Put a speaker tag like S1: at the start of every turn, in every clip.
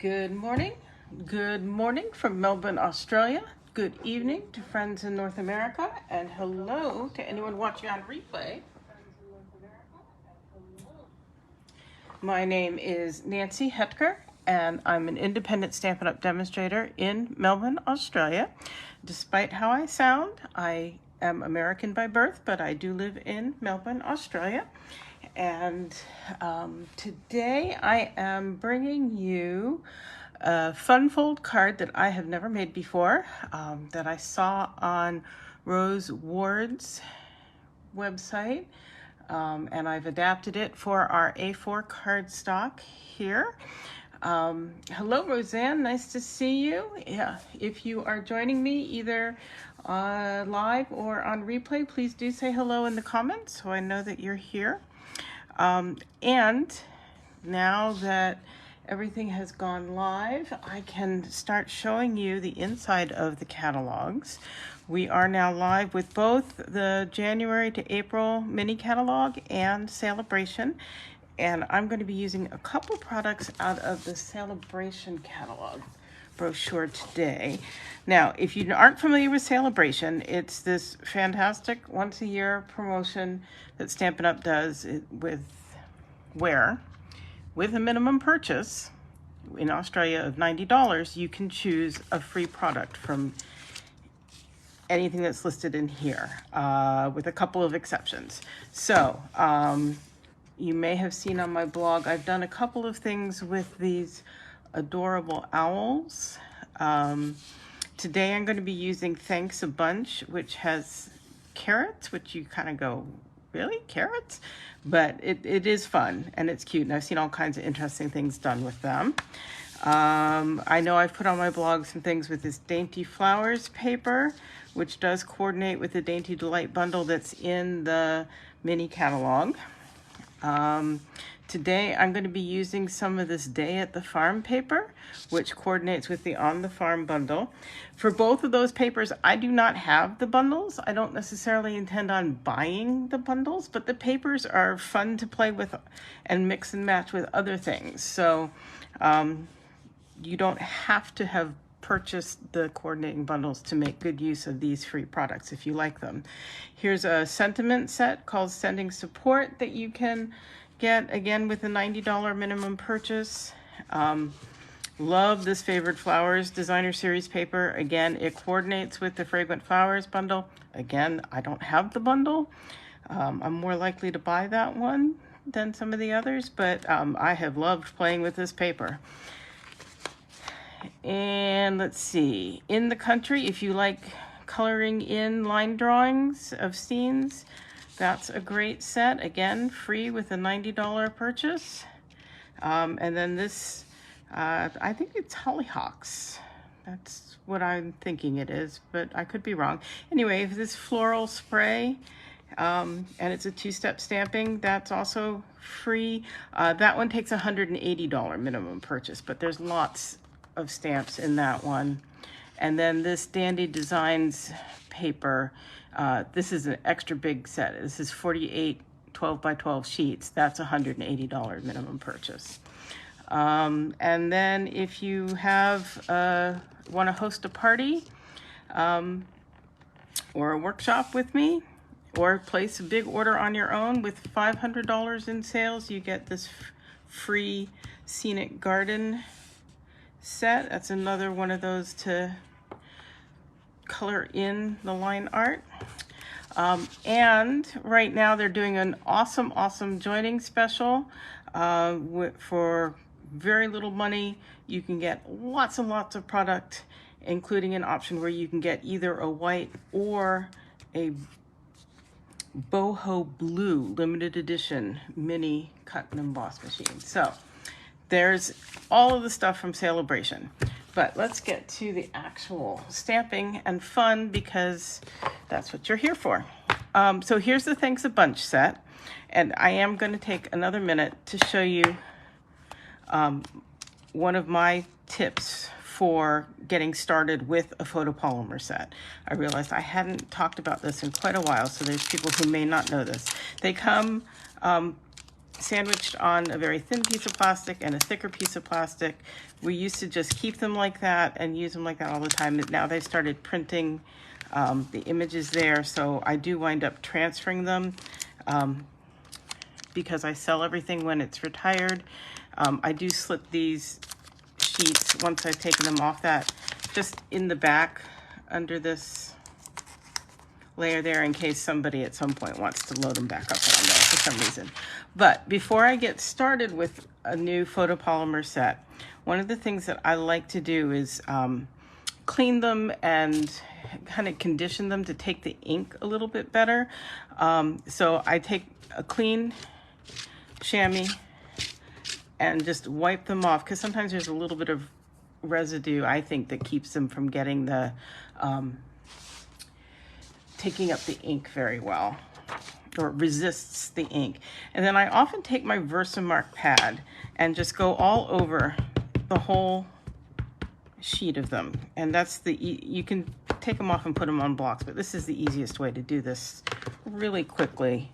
S1: Good morning. Good morning from Melbourne, Australia. Good evening to friends in North America. And hello to anyone watching on replay. My name is Nancy Hetker, and I'm an independent Stampin' Up! Demonstrator in Melbourne, Australia. Despite how I sound, I am American by birth, but I do live in Melbourne, Australia. And today I am bringing you a fun fold card that I have never made before, that I saw on Rose Ward's website, and I've adapted it for our A4 cardstock here. Hello, Roseanne. Nice to see you. Yeah, if you are joining me either live or on replay, please do say hello in the comments so I know that you're here. And now that everything has gone live, I can start showing you the inside of the catalogs. We are now live with both the January to April mini catalog and Celebration. And I'm going to be using a couple products out of the Celebration catalog brochure today. Now, if you aren't familiar with Celebration, it's this fantastic once-a-year promotion that Stampin' Up! Does with a minimum purchase in Australia of $90, you can choose a free product from anything that's listed in here, with a couple of exceptions. So, you may have seen on my blog, I've done a couple of things with these adorable owls. Today I'm going to be using Thanks a Bunch, which has carrots, which you kind of go, really, carrots? But it is fun and it's cute, and I've seen all kinds of interesting things done with them. I know I've put on my blog some things with this Dainty Flowers paper, which does coordinate with the Dainty Delight bundle that's in the mini catalog. Today I'm going to be using some of this Day at the Farm paper, which coordinates with the On the Farm bundle. For both of those papers, I do not have the bundles. I don't necessarily intend on buying the bundles, but the papers are fun to play with and mix and match with other things. So you don't have to have purchased the coordinating bundles to make good use of these free products if you like them. Here's a sentiment set called Sending Support that you can get, again, with a $90 minimum purchase. Love this Favored Flowers Designer Series paper. Again, it coordinates with the Fragrant Flowers bundle. Again, I don't have the bundle. I'm more likely to buy that one than some of the others, but I have loved playing with this paper. And let's see, In the Country, if you like coloring in line drawings of scenes, that's a great set. Again, free with a $90 purchase. And then this, I think it's Hollyhocks. That's what I'm thinking it is, but I could be wrong. Anyway, this floral spray, and it's a two-step stamping, that's also free. That one takes a $180 minimum purchase, but there's lots of stamps in that one. And then this Dandy Designs paper, this is an extra big set. This is 48 12 by 12 sheets. That's $180 minimum purchase. And then if you have want to host a party or a workshop with me, or place a big order on your own with $500 in sales, you get this free Scenic Garden set. That's another one of those to color in the line art. And right now they're doing an awesome joining special. For very little money, you can get lots and lots of product, including an option where you can get either a white or a boho blue limited edition mini cut and emboss machine. So there's all of the stuff from Celebration. But let's get to the actual stamping and fun, because that's what you're here for. So here's the Thanks a Bunch set. And I am going to take another minute to show you one of my tips for getting started with a photopolymer set. I realized I hadn't talked about this in quite a while, so there's people who may not know this. They come sandwiched on a very thin piece of plastic and a thicker piece of plastic. We used to just keep them like that and use them like that all the time. Now they started printing the images there, so I do wind up transferring them because I sell everything when it's retired. I do slip these sheets once I've taken them off that just in the back under this layer there in case somebody at some point wants to load them back up on there for some reason. But before I get started with a new photopolymer set, one of the things that I like to do is clean them and kind of condition them to take the ink a little bit better. So I take a clean chamois and just wipe them off, because sometimes there's a little bit of residue, I think, that keeps them from getting the taking up the ink very well, or resists the ink. And then I often take my Versamark pad and just go all over the whole sheet of them. And that's you can take them off and put them on blocks, but this is the easiest way to do this really quickly.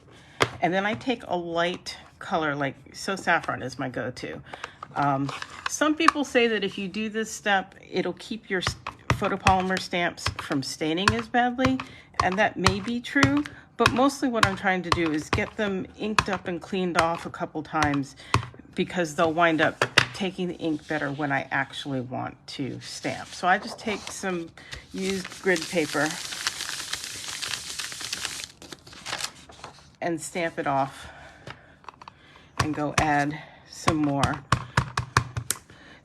S1: And then I take a light color, like So Saffron is my go-to. Some people say that if you do this step, it'll keep your photopolymer stamps from staining as badly, and that may be true, but mostly what I'm trying to do is get them inked up and cleaned off a couple times, because they'll wind up taking the ink better when I actually want to stamp. So I just take some used grid paper and stamp it off and go add some more.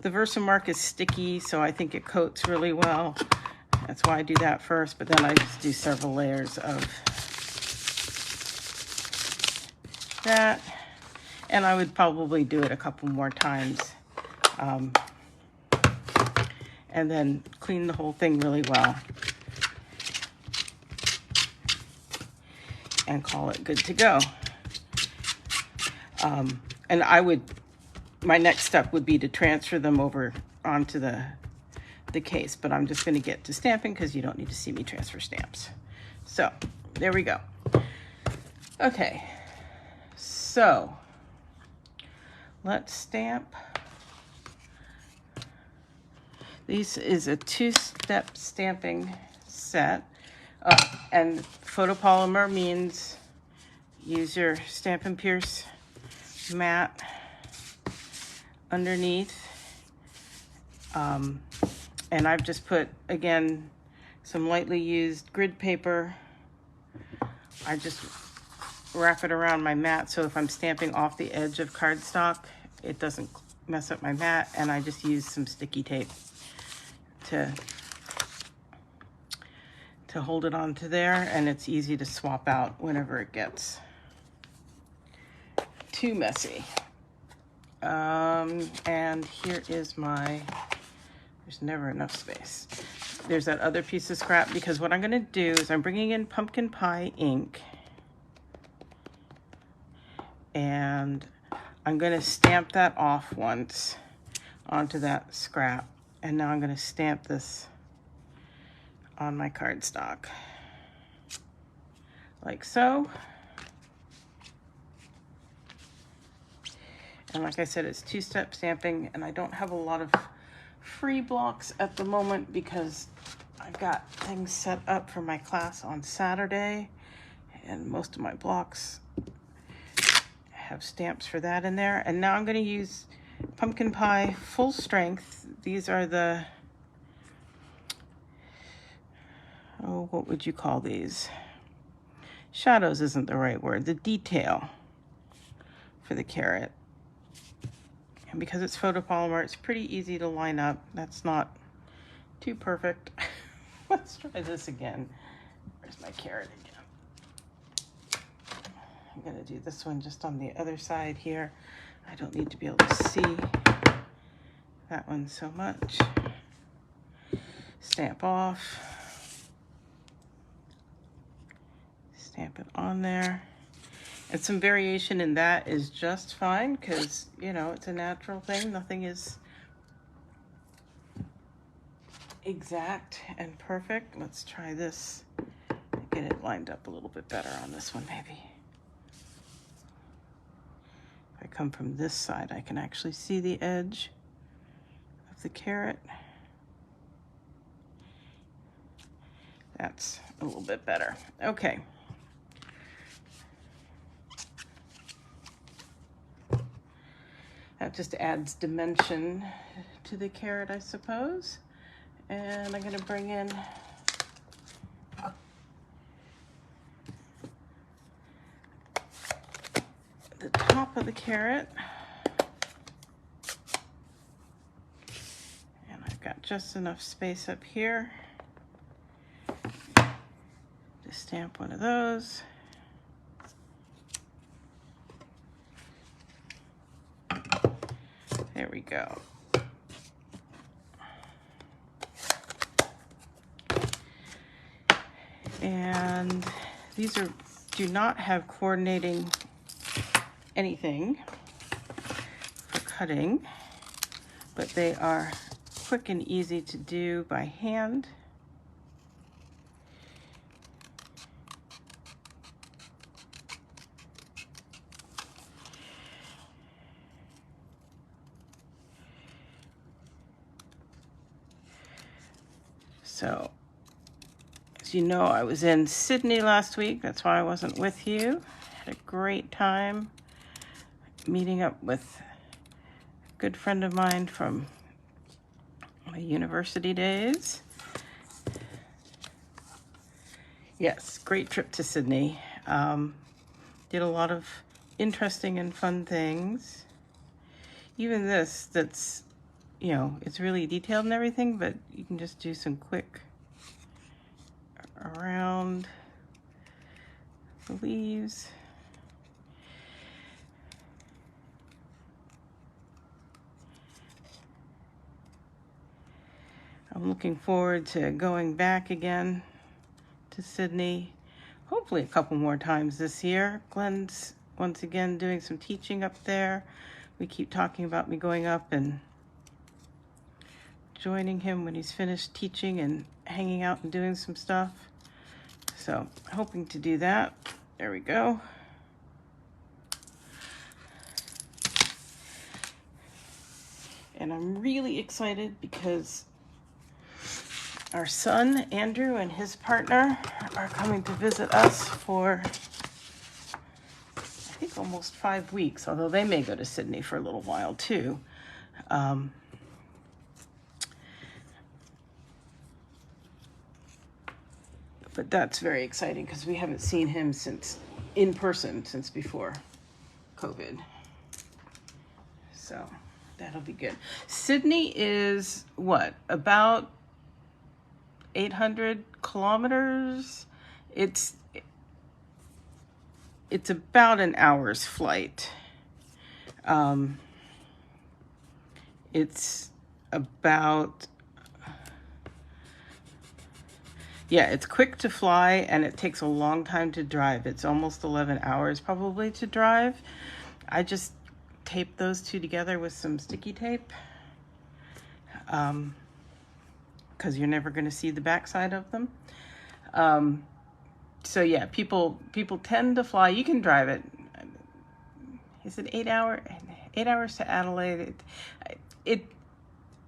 S1: The Versamark is sticky, so I think it coats really well. That's why I do that first, but then I just do several layers of that. And I would probably do it a couple more times. And then clean the whole thing really well. And call it good to go. And my next step would be to transfer them over onto the case, but I'm just going to get to stamping because you don't need to see me transfer stamps. So there we go. Okay, so let's stamp. This is a two-step stamping set, and photopolymer means use your Stampin' Pierce mat underneath. And I've just put, again, some lightly used grid paper. I just wrap it around my mat, so if I'm stamping off the edge of cardstock, it doesn't mess up my mat, and I just use some sticky tape to hold it onto there, and it's easy to swap out whenever it gets too messy. And here is there's never enough space. There's that other piece of scrap, because what I'm going to do is I'm bringing in pumpkin pie ink, and I'm going to stamp that off once onto that scrap. And now I'm going to stamp this on my cardstock, like so. And like I said, it's two-step stamping, and I don't have a lot of free blocks at the moment because I've got things set up for my class on Saturday, and most of my blocks have stamps for that in there. And now I'm going to use Pumpkin Pie Full Strength. These are the, what would you call these? Shadows isn't the right word. The detail for the carrot. And because it's photopolymer, it's pretty easy to line up. That's not too perfect. Let's try this again. Where's my carrot again? I'm gonna do this one just on the other side here. I don't need to be able to see that one so much. Stamp off. Stamp it on there. And some variation in that is just fine, because, you know, it's a natural thing. Nothing is exact and perfect. Let's try this. Get it lined up a little bit better on this one, maybe. If I come from this side, I can actually see the edge of the carrot. That's a little bit better. Okay. That just adds dimension to the carrot, I suppose. And I'm going to bring in the top of the carrot. And I've got just enough space up here to stamp one of those. There we go. And these do not have coordinating anything for cutting, but they are quick and easy to do by hand. So, as you know, I was in Sydney last week. That's why I wasn't with you. Had a great time meeting up with a good friend of mine from my university days. Yes, great trip to Sydney. Did a lot of interesting and fun things. Even this, that's, you know, it's really detailed and everything, but you can just do some quick around the leaves. I'm looking forward to going back again to Sydney, hopefully a couple more times this year. Glenn's once again doing some teaching up there. We keep talking about me going up and joining him when he's finished teaching and hanging out and doing some stuff. So hoping to do that. There we go. And I'm really excited because our son, Andrew, and his partner are coming to visit us for, I think, almost 5 weeks, although they may go to Sydney for a little while too. But that's very exciting because we haven't seen him in person since before COVID. So that'll be good. Sydney is what, about 800 kilometers? It's about an hour's flight. It's about, yeah, it's quick to fly and it takes a long time to drive. It's almost 11 hours probably to drive. I just taped those two together with some sticky tape. Because you're never going to see the backside of them. So yeah, people tend to fly. You can drive it. Is it 8 hours to Adelaide?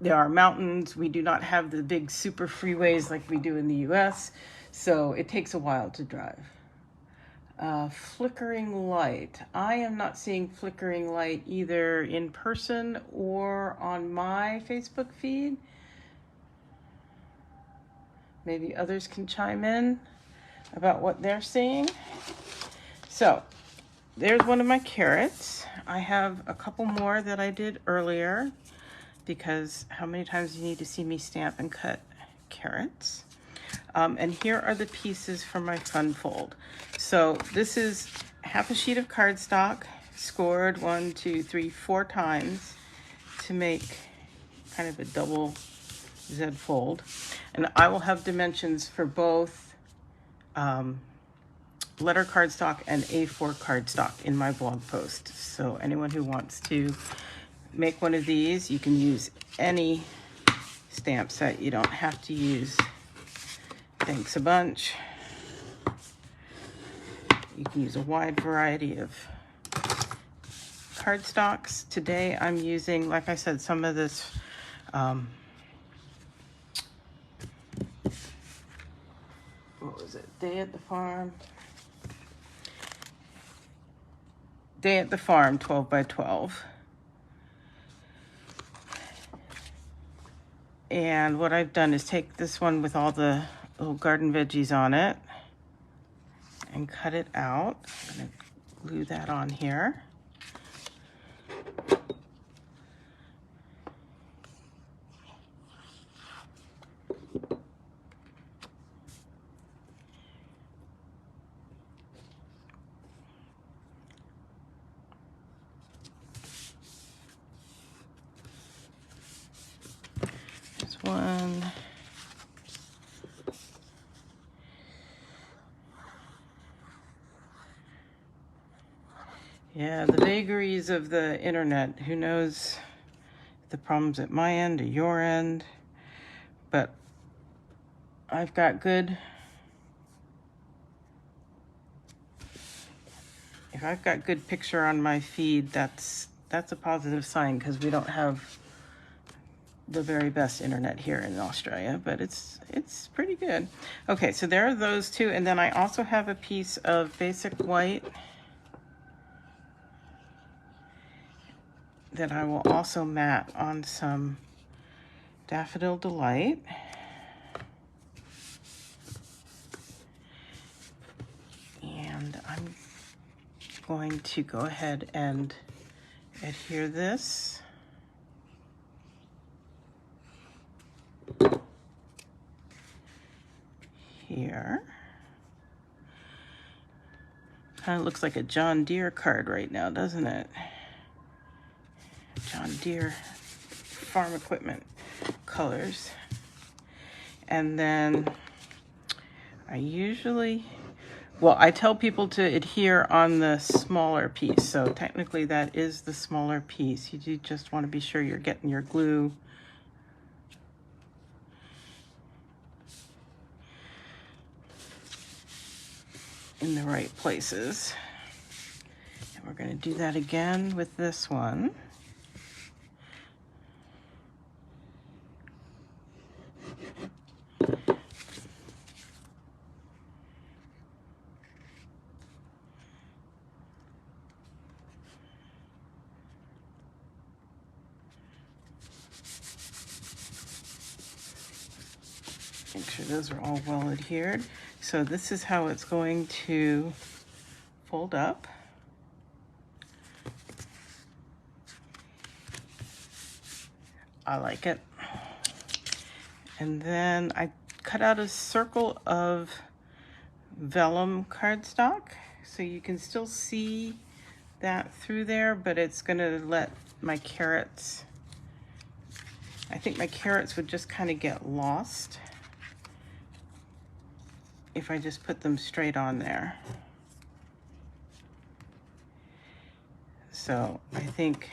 S1: There are mountains. We do not have the big super freeways like we do in the US, so it takes a while to drive. Flickering light. I am not seeing flickering light either in person or on my Facebook feed. Maybe others can chime in about what they're seeing. So there's one of my carrots. I have a couple more that I did earlier because how many times do you need to see me stamp and cut carrots? And here are the pieces for my fun fold. So this is half a sheet of cardstock, scored 1, 2, 3, 4 times to make kind of a double Z fold. And I will have dimensions for both letter cardstock and A4 cardstock in my blog post. So anyone who wants to make one of these, you can use any stamp set. You don't have to use Thanks a Bunch. You can use a wide variety of cardstocks. Today I'm using, like I said, some of this what was it? Day at the Farm. Day at the Farm 12 by 12. And what I've done is take this one with all the little garden veggies on it and cut it out. I'm going to glue that on here. This one. Yeah, the vagaries of the internet. Who knows the problems at my end or your end? But I've got good. If I've got good picture on my feed, that's a positive sign, because we don't have the very best internet here in Australia, but it's pretty good. Okay, so there are those two, and then I also have a piece of basic white that I will also mat on some Daffodil Delight. And I'm going to go ahead and adhere this. Here. Kind of looks like a John Deere card right now, doesn't it? John Deere farm equipment colors. And then I usually, well, I tell people to adhere on the smaller piece. So technically that is the smaller piece. You do just want to be sure you're getting your glue in the right places. And we're going to do that again with this one. Make sure those are all well adhered. So this is how it's going to fold up. I like it. And then I cut out a circle of vellum cardstock, so you can still see that through there, but it's gonna let my carrots, I think my carrots would just kind of get lost if I just put them straight on there. So I think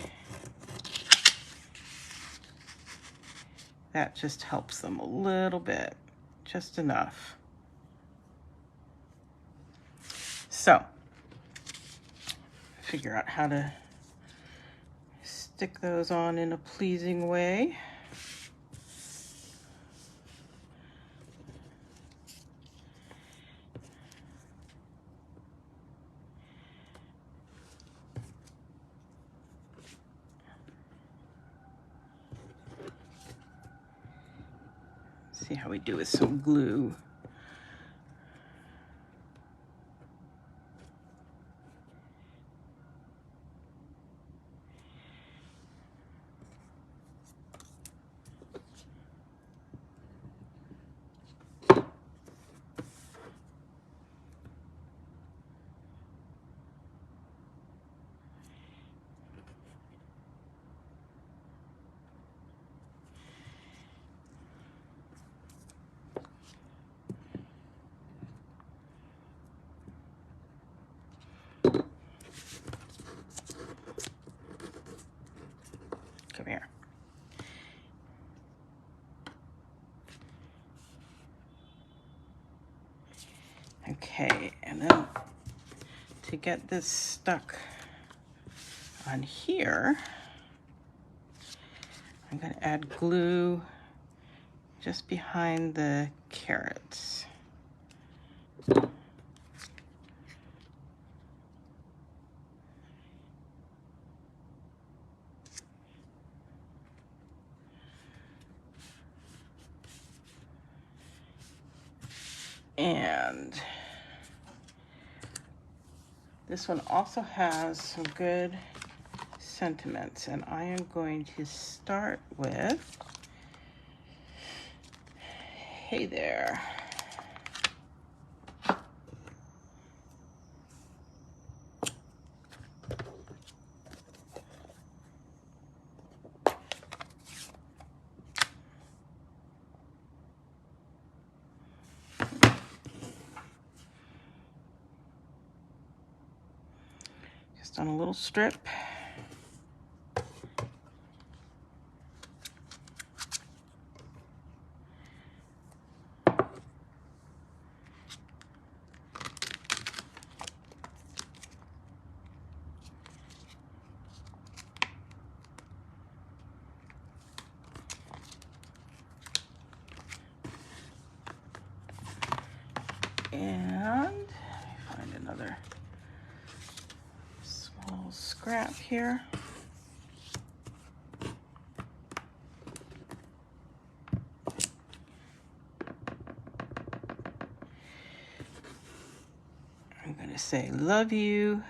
S1: that just helps them a little bit, just enough. So figure out how to stick those on in a pleasing way. See how we do with some glue. Come here. Okay, and then to get this stuck on here, I'm going to add glue just behind the carrots. And this one also has some good sentiments, and I am going to start with, hey there. Just on a little strip. And find another small scrap here. I'm going to say, love you.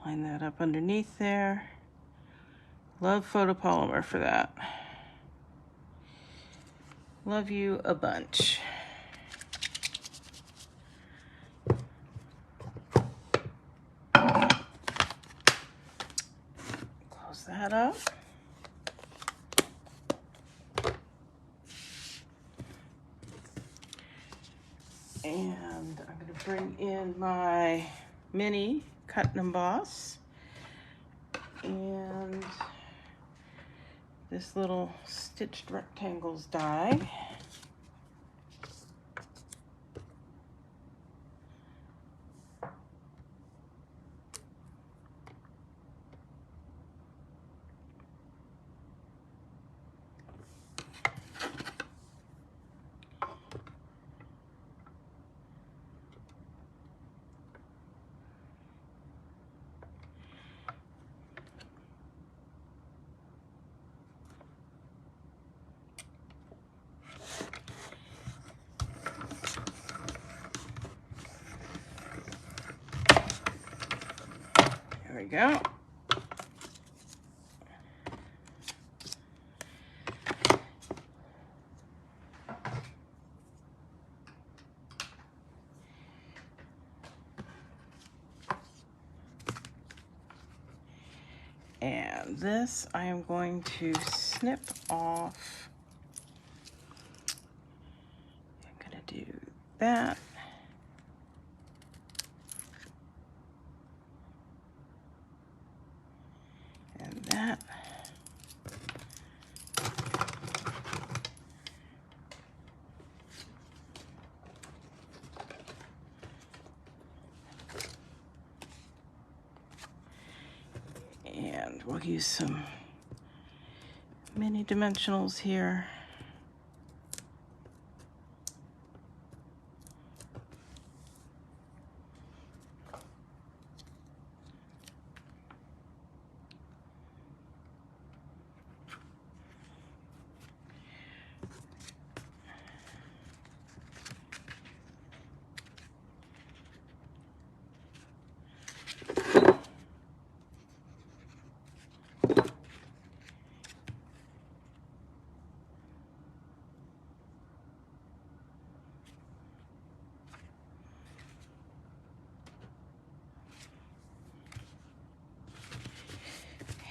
S1: Line that up underneath there. Love photopolymer for that. Love you a bunch. Close that up. And I'm going to bring in my mini cut and emboss and this little stitched rectangles die. There we go. And this I am going to snip off. I'm going to do that. And that. And we'll use some mini dimensionals here.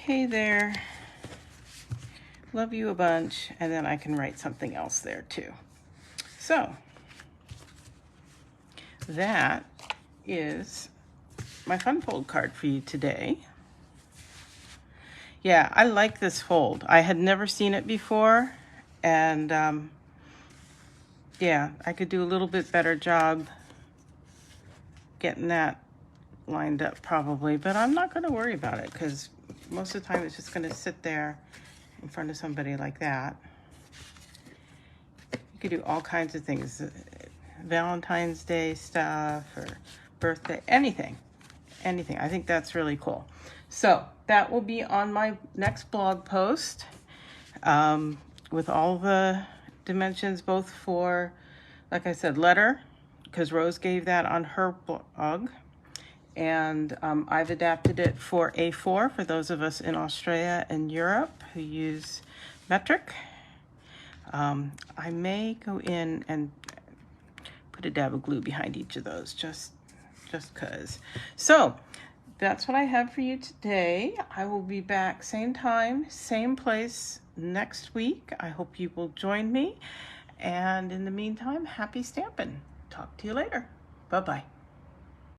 S1: Hey there, love you a bunch, and then I can write something else there too. So that is my fun fold card for you today. Yeah, I like this fold. I had never seen it before, and yeah, I could do a little bit better job getting that lined up probably, but I'm not going to worry about it because most of the time it's just going to sit there in front of somebody like that. You could do all kinds of things, Valentine's Day stuff or birthday, anything. I think that's really cool. So that will be on my next blog post with all the dimensions, both for, like I said, letter, because Rose gave that on her blog. And I've adapted it for A4 for those of us in Australia and Europe who use metric. I may go in and put a dab of glue behind each of those just because. So that's what I have for you today. I will be back same time, same place next week. I hope you will join me. And in the meantime, happy stamping. Talk to you later. Bye-bye.